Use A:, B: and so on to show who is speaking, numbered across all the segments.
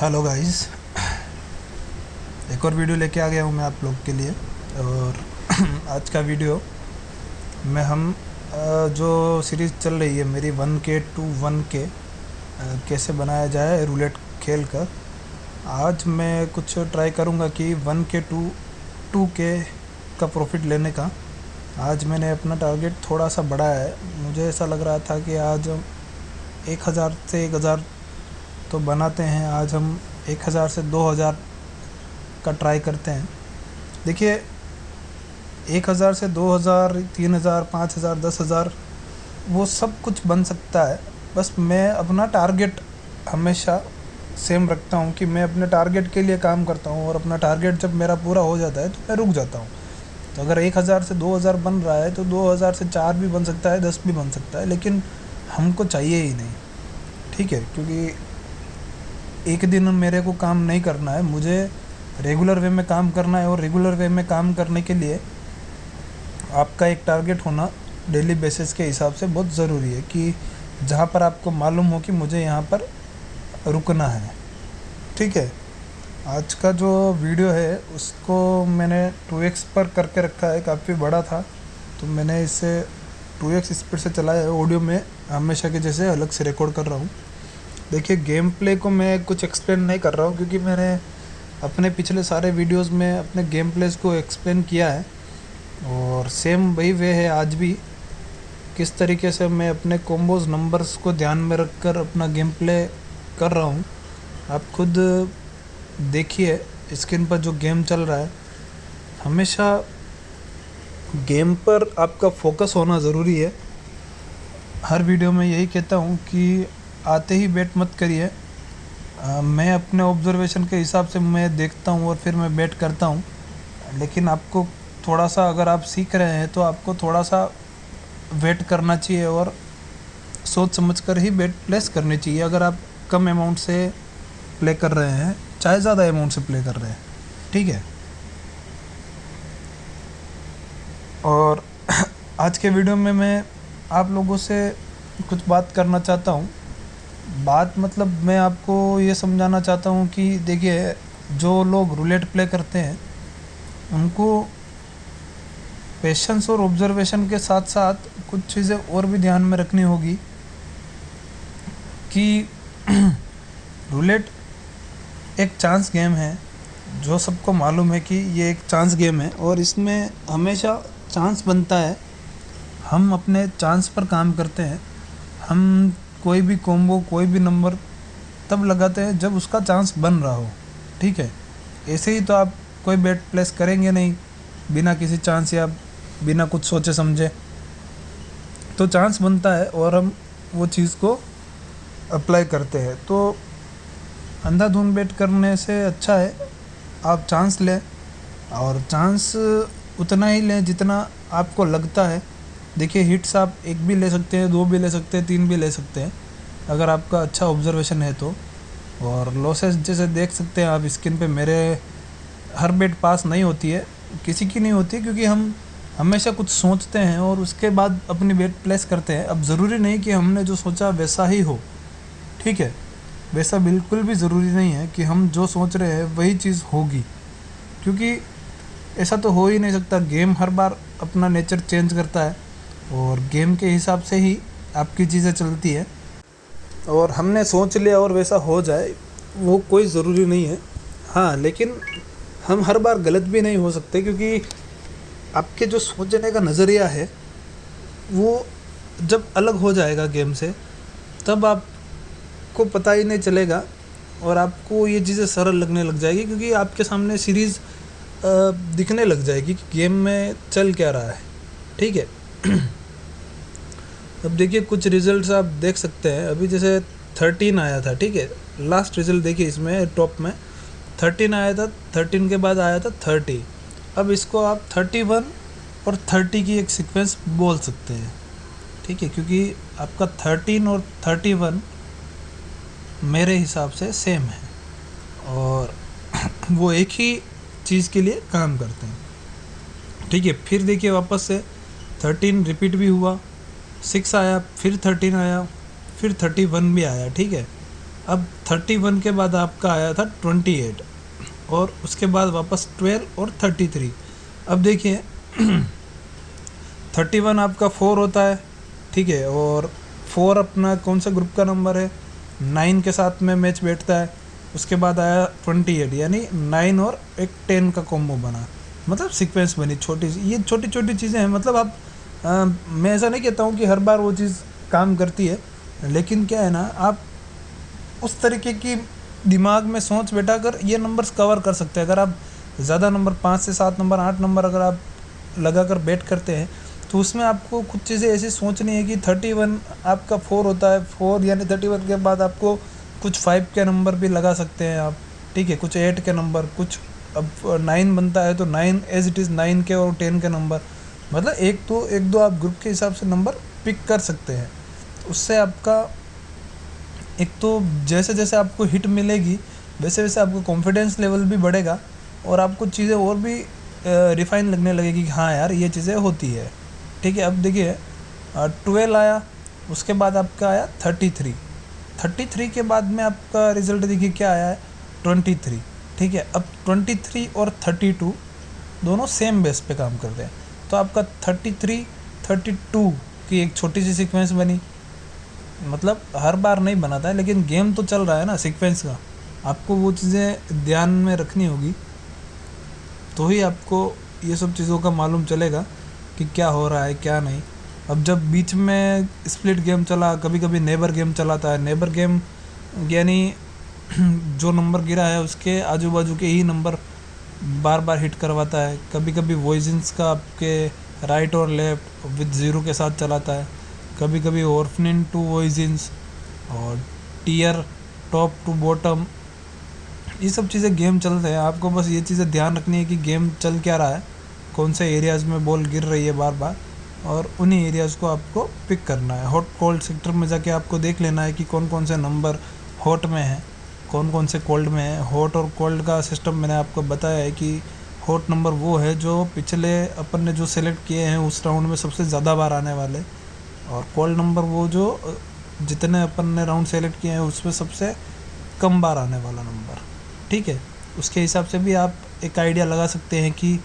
A: Hello guys, एक और video लेके आ गया हूँ मैं आप लोग के लिए। और आज का वीडियो में हम जो सीरीज़ चल रही है मेरी 1K to 1K कैसे बनाया जाए रूलेट खेल कर, आज मैं कुछ ट्राई करूँगा कि 1K to 2K का प्रॉफिट लेने का। आज मैंने अपना टारगेट थोड़ा सा बढ़ाया है। मुझे ऐसा लग रहा था कि आज हम 1000 से 1000 तो बनाते हैं, आज हम 1000 से 2000 का ट्राई करते हैं। देखिए, 1000 से 2000, 3000, 5000, 10,000 वो सब कुछ बन सकता है। बस मैं अपना टारगेट हमेशा सेम रखता हूँ कि मैं अपने टारगेट के लिए काम करता हूँ, और अपना टारगेट जब मेरा पूरा हो जाता है तो मैं रुक जाता हूँ। तो अगर 1000 से 2000 बन रहा है तो 2000 से 4 भी बन सकता है, 10 भी बन सकता है, लेकिन हमको चाहिए ही नहीं, ठीक है। क्योंकि एक दिन मेरे को काम नहीं करना है, मुझे रेगुलर वे में काम करना है। और रेगुलर वे में काम करने के लिए आपका एक टारगेट होना डेली बेसिस के हिसाब से बहुत ज़रूरी है, कि जहाँ पर आपको मालूम हो कि मुझे यहाँ पर रुकना है, ठीक है। आज का जो वीडियो है उसको मैंने 2x पर करके रखा है, काफ़ी बड़ा था तो मैंने इसे 2x स्पीड से चलाया है। ऑडियो में हमेशा के जैसे अलग से रिकॉर्ड कर रहा हूँ। देखिए, गेम प्ले को मैं कुछ एक्सप्लेन नहीं कर रहा हूँ, क्योंकि मैंने अपने पिछले सारे वीडियोस में अपने गेम प्लेस को एक्सप्लेन किया है, और सेम वही वे है आज भी। किस तरीके से मैं अपने कॉम्बोज नंबर्स को ध्यान में रखकर अपना गेम प्ले कर रहा हूँ, आप खुद देखिए स्क्रीन पर जो गेम चल रहा है। हमेशा गेम पर आपका फोकस होना ज़रूरी है। हर वीडियो में यही कहता हूँ कि आते ही बैट मत करिए। मैं अपने ऑब्जर्वेशन के हिसाब से मैं देखता हूँ और फिर मैं बैट करता हूँ, लेकिन आपको थोड़ा सा, अगर आप सीख रहे हैं तो आपको थोड़ा सा वेट करना चाहिए और सोच समझ कर ही बैट प्लेस करनी चाहिए। अगर आप कम अमाउंट से प्ले कर रहे हैं, चाहे ज़्यादा अमाउंट से प्ले कर रहे हैं, ठीक है। और आज के वीडियो में मैं आप लोगों से कुछ बात करना चाहता हूँ। बात मतलब मैं आपको ये समझाना चाहता हूँ कि देखिए, जो लोग रूलेट प्ले करते हैं उनको पेशेंस और ऑब्जर्वेशन के साथ साथ कुछ चीज़ें और भी ध्यान में रखनी होगी कि रूलेट एक चांस गेम है, जो सबको मालूम है कि ये एक चांस गेम है, और इसमें हमेशा चांस बनता है। हम अपने चांस पर काम करते हैं। हम कोई भी कॉम्बो, कोई भी नंबर तब लगाते हैं जब उसका चांस बन रहा हो, ठीक है। ऐसे ही तो आप कोई बेट प्लेस करेंगे नहीं बिना किसी चांस या बिना कुछ सोचे समझे। तो चांस बनता है और हम वो चीज़ को अप्लाई करते हैं। तो अंधाधुंध बेट करने से अच्छा है आप चांस लें, और चांस उतना ही लें जितना आपको लगता है। देखिए, हिट्स आप एक भी ले सकते हैं, 2 भी ले सकते हैं, 3 भी ले सकते हैं, अगर आपका अच्छा ऑब्जर्वेशन है तो। और लॉसेस जैसे देख सकते हैं आप स्क्रीन पे, मेरे हर बेट पास नहीं होती है, किसी की नहीं होती, क्योंकि हम हमेशा कुछ सोचते हैं और उसके बाद अपनी बेट प्लेस करते हैं। अब ज़रूरी नहीं कि हमने जो सोचा वैसा ही हो, ठीक है। वैसा बिल्कुल भी ज़रूरी नहीं है कि हम जो सोच रहे हैं वही चीज़ होगी, क्योंकि ऐसा तो हो ही नहीं सकता। गेम हर बार अपना नेचर चेंज करता है, और गेम के हिसाब से ही आपकी चीज़ें चलती है। और हमने सोच लिया और वैसा हो जाए, वो कोई ज़रूरी नहीं है। हाँ, लेकिन हम हर बार गलत भी नहीं हो सकते, क्योंकि आपके जो सोचने का नज़रिया है वो जब अलग हो जाएगा गेम से, तब आपको पता ही नहीं चलेगा और आपको ये चीज़ें सरल लगने लग जाएगी, क्योंकि आपके सामने सीरीज़ दिखने लग जाएगी कि गेम में चल क्या रहा है, ठीक है। अब देखिए, कुछ रिज़ल्ट्स आप देख सकते हैं। अभी जैसे 13 आया था, ठीक है। लास्ट रिज़ल्ट देखिए, इसमें टॉप में 13 आया था, 13 के बाद आया था 30। अब इसको आप 31 और 30 की एक सीक्वेंस बोल सकते हैं, ठीक है, क्योंकि आपका 13 और 31 मेरे हिसाब से सेम है, और वो एक ही चीज़ के लिए काम करते हैं, ठीक है। फिर देखिए, वापस से 13 रिपीट भी हुआ, 6 आया, फिर 13 आया, फिर 31 भी आया, ठीक है। अब 31 के बाद आपका आया था 28, और उसके बाद वापस 12 और 33। अब देखिए 31 आपका 4 होता है, ठीक है, और 4 अपना कौन सा ग्रुप का नंबर है, 9 के साथ में मैच बैठता है। उसके बाद आया 28, यानी 9 और एक 10 का कॉम्बो बना, मतलब सीक्वेंस बनी छोटी सी। ये छोटी छोटी चीज़ें हैं, मतलब आप मैं ऐसा नहीं कहता हूँ कि हर बार वो चीज़ काम करती है, लेकिन क्या है ना, आप उस तरीके की दिमाग में सोच बैठा कर ये नंबर्स कवर कर सकते हैं। अगर आप ज़्यादा नंबर 5 से 7 नंबर 8 नंबर अगर आप लगा कर बैट करते हैं, तो उसमें आपको कुछ चीज़ें ऐसी सोचनी है कि 31 आपका 4 होता है, 4 यानी 31 के बाद आपको कुछ 5 के नंबर भी लगा सकते हैं आप, ठीक है, कुछ 8 के नंबर, कुछ अब 9 बनता है तो 9 एज इट इज़ 9 के और 10 के नंबर, मतलब एक दो आप ग्रुप के हिसाब से नंबर पिक कर सकते हैं। उससे आपका एक तो जैसे जैसे आपको हिट मिलेगी वैसे वैसे आपको कॉन्फिडेंस लेवल भी बढ़ेगा, और आपको चीज़ें और भी रिफाइन लगने लगेगी कि हाँ यार ये चीज़ें होती है, ठीक है। अब देखिए 12 आया, उसके बाद आपका आया 33 के बाद में आपका रिजल्ट देखिए क्या आया है, 23, ठीक है। अब 23 और 32 दोनों सेम बेस पे काम करते हैं, तो आपका 32 की एक छोटी सी सीक्वेंस बनी। मतलब हर बार नहीं बनाता है, लेकिन गेम तो चल रहा है ना सीक्वेंस का, आपको वो चीज़ें ध्यान में रखनी होगी, तो ही आपको ये सब चीज़ों का मालूम चलेगा कि क्या हो रहा है क्या नहीं। अब जब बीच में स्प्लिट गेम चला, कभी कभी नेबर गेम चलाता है, नेबर गेम यानी जो नंबर गिरा है उसके आजू बाजू के ही नंबर बार बार हिट करवाता है। कभी कभी वॉइजेंस का आपके राइट और लेफ्ट विद ज़ीरो के साथ चलाता है, कभी कभी ऑर्फनिन टू वॉइजेंस और टीयर टॉप टू बॉटम, ये सब चीज़ें गेम चलते हैं। आपको बस ये चीज़ें ध्यान रखनी है कि गेम चल क्या रहा है, कौन से एरियाज़ में बॉल गिर रही है बार बार, और उन्हीं एरियाज़ को आपको पिक करना है। हॉट कोल्ड सेक्टर में जाके आपको देख लेना है कि कौन कौन से नंबर हॉट में है, कौन कौन से कोल्ड में है। हॉट और कोल्ड का सिस्टम मैंने आपको बताया है कि हॉट नंबर वो है जो पिछले अपन ने जो सेलेक्ट किए हैं उस राउंड में सबसे ज़्यादा बार आने वाले, और कोल्ड नंबर वो जो जितने अपन ने राउंड सेलेक्ट किए हैं उसमें सबसे कम बार आने वाला नंबर, ठीक है। उसके हिसाब से भी आप एक आइडिया लगा सकते हैं कि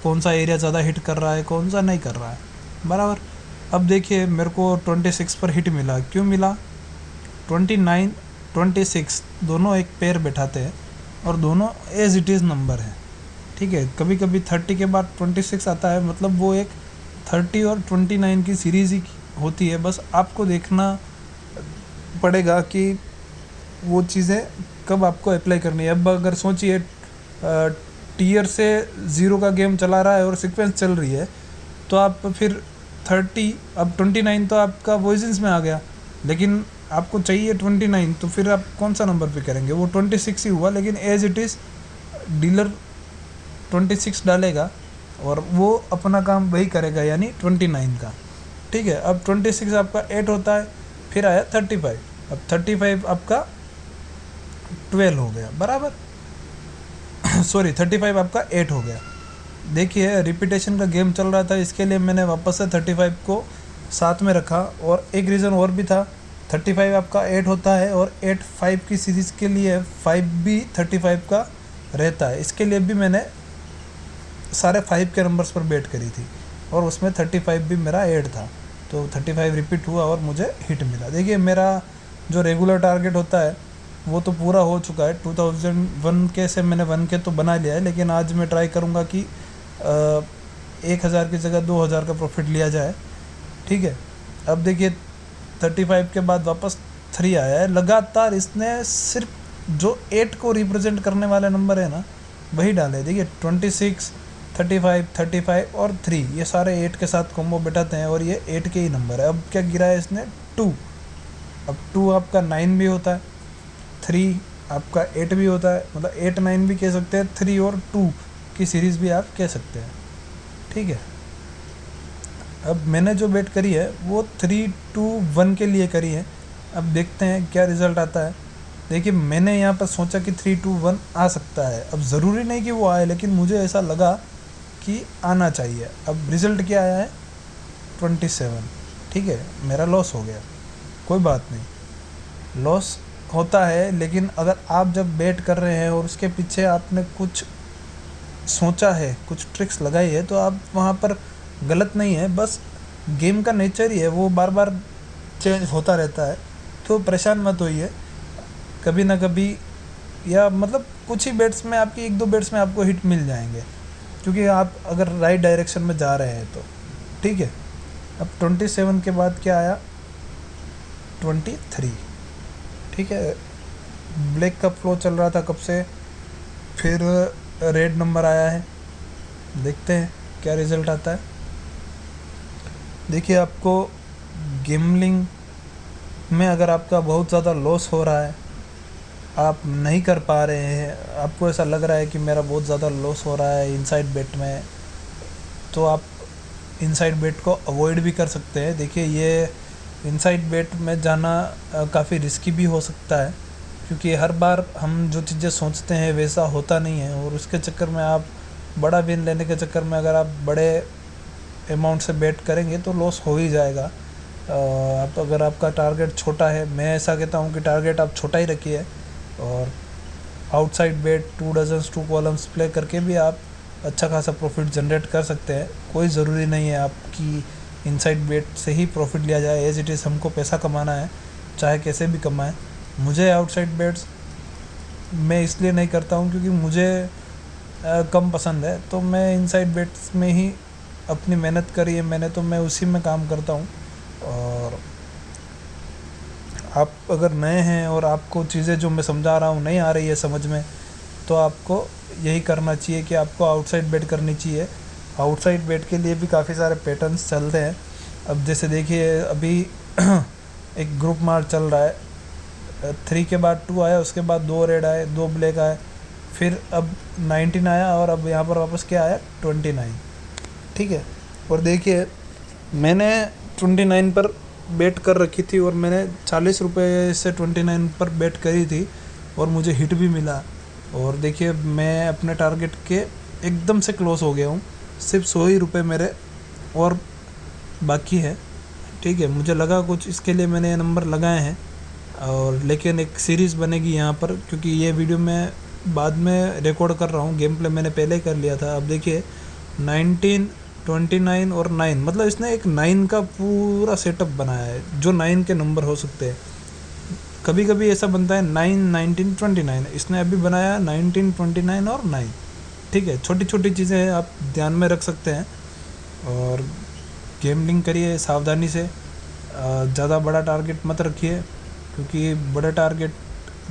A: कौन सा एरिया ज़्यादा हिट कर रहा है कौन सा नहीं कर रहा है, बराबर। अब देखिए मेरे को 26 पर हिट मिला, क्यों मिला, 29 26 दोनों एक पेयर बैठाते हैं और दोनों एज इट इज़ नंबर है, ठीक है। कभी कभी 30 के बाद 26 आता है, मतलब वो एक 30 और 29 की सीरीज़ ही होती है। बस आपको देखना पड़ेगा कि वो चीज़ें कब आपको अप्लाई करनी है। अब अगर सोचिए टीयर से 0 का गेम चला रहा है और सीक्वेंस चल रही है, तो आप फिर 30, अब 29 तो आपका वॉइजेंस में आ गया, लेकिन आपको चाहिए 29, तो फिर आप कौन सा नंबर पे करेंगे, वो 26 ही हुआ, लेकिन एज इट इज़ डीलर 26 डालेगा और वो अपना काम वही करेगा, यानी 29 का, ठीक है। अब 26 आपका 8 होता है, फिर आया 35, अब 35 आपका 12 हो गया, बराबर सॉरी 35 आपका 8 हो गया। देखिए रिपीटेशन का गेम चल रहा था, इसके लिए मैंने वापस से 35 को साथ में रखा, और एक रीज़न और भी था। 35 आपका 8 होता है और 8 5 की सीरीज़ के लिए 5 भी 35 का रहता है, इसके लिए भी मैंने सारे 5 के नंबर्स पर बैट करी थी, और उसमें 35 भी मेरा 8 था, तो 35 रिपीट हुआ और मुझे हिट मिला। देखिए मेरा जो रेगुलर टारगेट होता है वो तो पूरा हो चुका है। 2001 के से मैंने 1 के तो बना लिया है, लेकिन आज मैं ट्राई करूँगा कि 1000 की जगह 2000 का प्रॉफिट लिया जाए, ठीक है। अब देखिए 35 के बाद वापस 3 आया है, लगातार इसने सिर्फ जो 8 को रिप्रेजेंट करने वाले नंबर है ना वही डाले। देखिए 26 35 35 और 3, ये सारे 8 के साथ कॉम्बो बैठाते हैं, और ये 8 के ही नंबर है। अब क्या गिरा है इसने, 2। अब 2 आपका 9 भी होता है, 3 आपका 8 भी होता है, मतलब 8 9 भी कह सकते हैं, 3 और 2 की सीरीज़ भी आप कह सकते हैं, ठीक है। अब मैंने जो बेट करी है वो 3 2 1 के लिए करी है। अब देखते हैं क्या रिज़ल्ट आता है। देखिए मैंने यहाँ पर सोचा कि 3 2 1 आ सकता है, अब ज़रूरी नहीं कि वो आए, लेकिन मुझे ऐसा लगा कि आना चाहिए। अब रिज़ल्ट क्या आया है, 27, ठीक है। मेरा लॉस हो गया, कोई बात नहीं, लॉस होता है, लेकिन अगर आप जब बेट कर रहे हैं और उसके पीछे आपने कुछ सोचा है, कुछ ट्रिक्स लगाई है, तो आप वहाँ पर गलत नहीं है। बस गेम का नेचर ही है, वो बार बार चेंज होता रहता है। तो परेशान मत होइए, कभी ना कभी, या मतलब कुछ ही बेट्स में आपकी 1-2 बेट्स में आपको हिट मिल जाएंगे, क्योंकि आप अगर राइट डायरेक्शन में जा रहे हैं तो। ठीक है, अब 27 के बाद क्या आया, 23। ठीक है, ब्लैक का फ्लो चल रहा था कब से, फिर रेड नंबर आया है, देखते हैं क्या रिज़ल्ट आता है। देखिए, आपको गेमलिंग में अगर आपका बहुत ज़्यादा लॉस हो रहा है, आप नहीं कर पा रहे हैं, आपको ऐसा लग रहा है कि मेरा बहुत ज़्यादा लॉस हो रहा है इनसाइड बेट में, तो आप इनसाइड बेट को अवॉइड भी कर सकते हैं। देखिए, ये इनसाइड बेट में जाना काफ़ी रिस्की भी हो सकता है, क्योंकि हर बार हम जो चीज़ें सोचते हैं वैसा होता नहीं है, और उसके चक्कर में आप बड़ा विन लेने के चक्कर में अगर आप बड़े अमाउंट से बेट करेंगे तो लॉस हो ही जाएगा। आप अगर आपका टारगेट छोटा है, मैं ऐसा कहता हूँ कि टारगेट आप छोटा ही रखिए, और आउटसाइड बेट 2 डजन्स 2 कॉलम्स प्ले करके भी आप अच्छा खासा प्रॉफिट जनरेट कर सकते हैं। कोई ज़रूरी नहीं है आपकी इनसाइड बेट से ही प्रॉफिट लिया जाए, एज इट इज़ हमको पैसा कमाना है, चाहे कैसे भी कमाएं। मुझे आउटसाइड बेट्स मैं इसलिए नहीं करता हूँ क्योंकि मुझे कम पसंद है, तो मैं इनसाइड बेट्स में ही अपनी मेहनत करी है मैंने, तो मैं उसी में काम करता हूँ। और आप अगर नए हैं और आपको चीज़ें जो मैं समझा रहा हूँ नहीं आ रही है समझ में, तो आपको यही करना चाहिए कि आपको आउटसाइड बेट करनी चाहिए। आउटसाइड बेट के लिए भी काफ़ी सारे पैटर्न्स चलते हैं। अब जैसे देखिए, अभी एक ग्रुप मार्च चल रहा है, 3 के बाद 2 आया, उसके बाद 2 रेड आए, 2 ब्लैक आए, फिर अब 19 आया, और अब यहाँ पर वापस क्या आया, 29। ठीक है, और देखिए, मैंने 29 पर बेट कर रखी थी, और मैंने 40 रुपये से 29 पर बेट करी थी, और मुझे हिट भी मिला। और देखिए, मैं अपने टारगेट के एकदम से क्लोज हो गया हूँ, सिर्फ 100 ही रुपये मेरे और बाकी है। ठीक है, मुझे लगा कुछ, इसके लिए मैंने ये नंबर लगाए हैं, और लेकिन एक सीरीज़ बनेगी यहाँ पर, क्योंकि ये वीडियो मैं बाद में रिकॉर्ड कर रहा हूँ, गेम प्ले मैंने पहले ही कर लिया था। अब देखिए, 19, 29 और 9, मतलब इसने एक 9 का पूरा सेटअप बनाया है, जो 9 के नंबर हो सकते हैं। कभी कभी ऐसा बनता है 9, 19, 29, इसने अभी बनाया 19, 29 और 9। ठीक है, छोटी छोटी चीज़ें हैं, आप ध्यान में रख सकते हैं, और गेमलिंग करिए सावधानी से। ज़्यादा बड़ा टारगेट मत रखिए, क्योंकि बड़े टारगेट,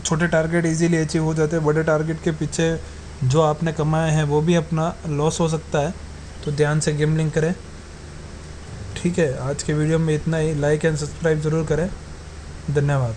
A: छोटे टारगेट इजीली अचीव हो जाते हैं, बड़े टारगेट के पीछे जो आपने कमाए हैं वो भी अपना लॉस हो सकता है, तो ध्यान से गेमलिंग करें। ठीक है, आज के वीडियो में इतना ही। लाइक एंड सब्सक्राइब ज़रूर करें। धन्यवाद।